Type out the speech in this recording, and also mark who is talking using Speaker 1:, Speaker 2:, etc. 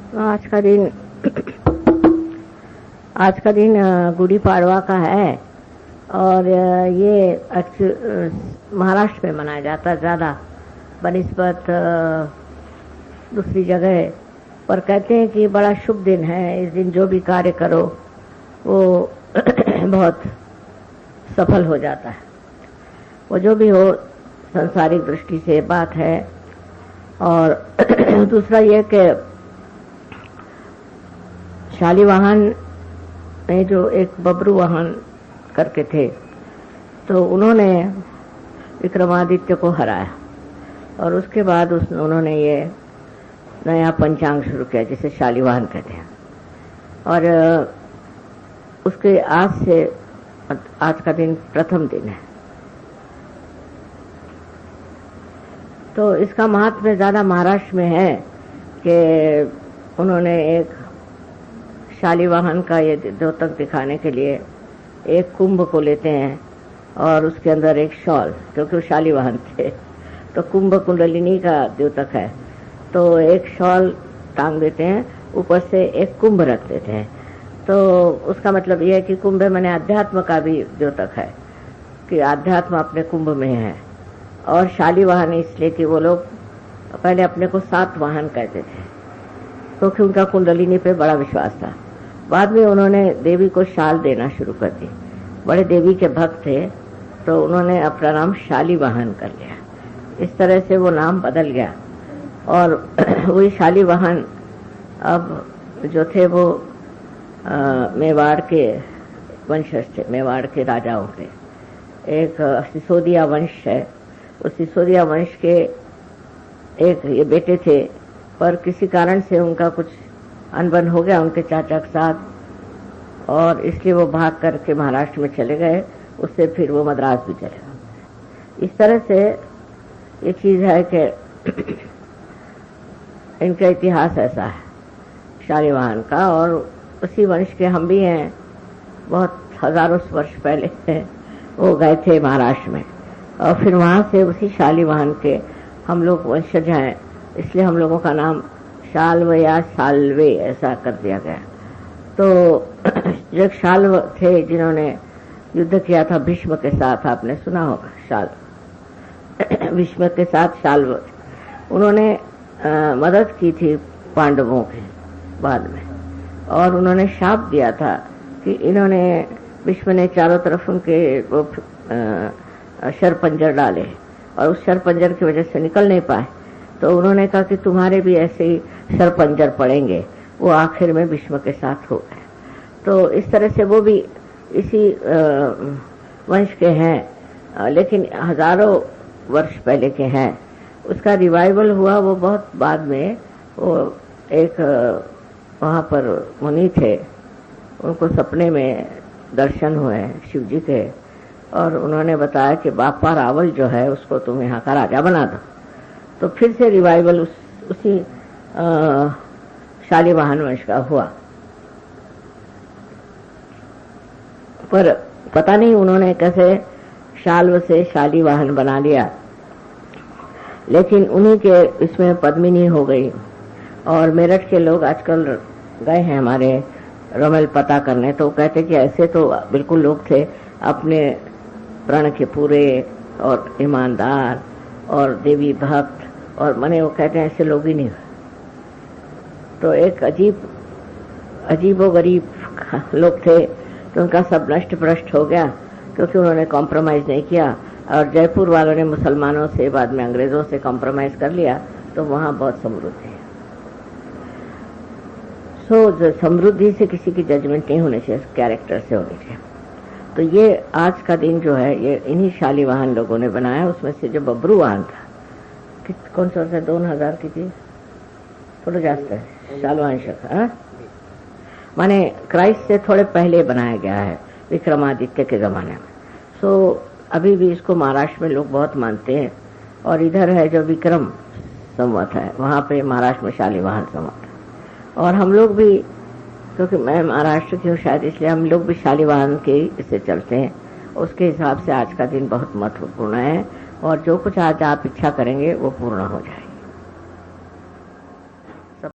Speaker 1: आज का दिन गुड़ी पाड़वा का है और ये महाराष्ट्र में मनाया जाता है ज़्यादा बनिस्बत दूसरी जगह पर। कहते हैं कि बड़ा शुभ दिन है, इस दिन जो भी कार्य करो वो बहुत सफल हो जाता है। वो जो भी हो सांसारिक दृष्टि से बात है। और दूसरा ये कि शालिवाहन में जो एक बब्रू वाहन करके थे तो उन्होंने विक्रमादित्य को हराया और उसके बाद उन्होंने ये नया पंचांग शुरू किया जिसे शालिवाहन कहते हैं। और उसके आज का दिन प्रथम दिन है। तो इसका महात्म्य ज़्यादा महाराष्ट्र में है कि उन्होंने एक शालिवाहन का ये द्योतक दिखाने के लिए एक कुंभ को लेते हैं और उसके अंदर एक शॉल, क्योंकि वो शालिवाहन थे तो कुंभ कुंडलिनी का द्योतक है, तो एक शॉल टांग देते हैं, ऊपर से एक कुंभ रख देते हैं। तो उसका मतलब ये है कि कुंभ माने अध्यात्म का भी द्योतक है कि अध्यात्म अपने कुंभ में है। और शालिवाहन इसलिए कि वो लोग पहले अपने को सात वाहन कहते थे क्योंकि उनका कुंडलिनी पे बड़ा विश्वास था। बाद में उन्होंने देवी को शाल देना शुरू कर दी। बड़े देवी के भक्त थे तो उन्होंने अपना नाम शालिवाहन कर लिया। इस तरह से वो नाम बदल गया और वही शालिवाहन अब जो थे वो मेवाड़ के वंशज थे, मेवाड़ के राजाओं के। एक सिसोदिया वंश है, उस सिसोदिया वंश के एक ये बेटे थे, पर किसी कारण से उनका कुछ अनबन हो गया उनके चाचा के साथ और इसलिए वो भाग करके महाराष्ट्र में चले गए। उससे फिर वो मद्रास भी चले गए। इस तरह से ये चीज़ है कि इनका इतिहास ऐसा है शालिवाहन का। और उसी वंश के हम भी हैं। बहुत हजारों वर्ष पहले वो गए थे महाराष्ट्र में और फिर वहाँ से उसी शालिवाहन के हम लोग वंशज हैं, इसलिए हम लोगों का नाम शाल्व या शाल्वे ऐसा कर दिया गया। तो जो शाल्व थे जिन्होंने युद्ध किया था भीष्म के साथ, आपने सुना होगा शाल्व, भीष्म के साथ शाल्व, उन्होंने मदद की थी पांडवों की बाद में। और उन्होंने शाप दिया था कि इन्होंने भीष्म ने चारों तरफ उनके वो शरपंजर डाले और उस शरपंजर की वजह से निकल नहीं पाए। तो उन्होंने कहा कि तुम्हारे भी ऐसे ही शरपंजर पड़ेंगे। वो आखिर में भीष्म के साथ हो गए। तो इस तरह से वो भी इसी वंश के हैं, लेकिन हजारों वर्ष पहले के हैं। उसका रिवाइवल हुआ वो बहुत बाद में। वो एक वहाँ पर मुनि थे, उनको सपने में दर्शन हुए शिव जी के और उन्होंने बताया कि बापा रावल जो है उसको तुम यहाँ का राजा बना दो। तो फिर से रिवाइवल उसी शालिवाहन वंश का हुआ। पर पता नहीं उन्होंने कैसे शाल्व से शालिवाहन बना लिया, लेकिन उन्हीं के इसमें पद्मिनी हो गई। और मेरठ के लोग आजकल गए हैं हमारे रमेल पता करने, तो कहते कि ऐसे तो बिल्कुल लोग थे अपने प्रण के पूरे और ईमानदार और देवी भक्त, और मने वो कहते हैं ऐसे लोग ही नहीं। तो एक अजीबो गरीब लोग थे, तो उनका सब नष्ट भ्रष्ट हो गया क्योंकि उन्होंने कॉम्प्रोमाइज नहीं किया। और जयपुर वालों ने मुसलमानों से बाद में अंग्रेजों से कॉम्प्रोमाइज कर लिया, तो वहाँ बहुत समृद्धि है। सो समृद्धि से किसी की जजमेंट नहीं होनी चाहिए, कैरेक्टर से होनी चाहिए। तो ये आज का दिन जो है ये इन्हीं शालिवाहन लोगों ने बनाया। उसमें से जो बब्रू वाहन था, कौन सा है, 2000 की थी, थोड़ा जास्त है शालिवाहन शक, माने क्राइस्ट से थोड़े पहले बनाया गया है विक्रमादित्य के जमाने में। सो अभी भी इसको महाराष्ट्र में लोग बहुत मानते हैं। और इधर है जो विक्रम संवत है, वहाँ पे महाराष्ट्र में शालिवाहन संवत है। और हम लोग भी, क्योंकि मैं महाराष्ट्र की हूँ शायद, इसलिए हम लोग भी शालिवाहन के इससे चलते हैं। उसके हिसाब से आज का दिन बहुत महत्वपूर्ण है और जो कुछ आज आप इच्छा करेंगे वो पूर्ण हो जाए।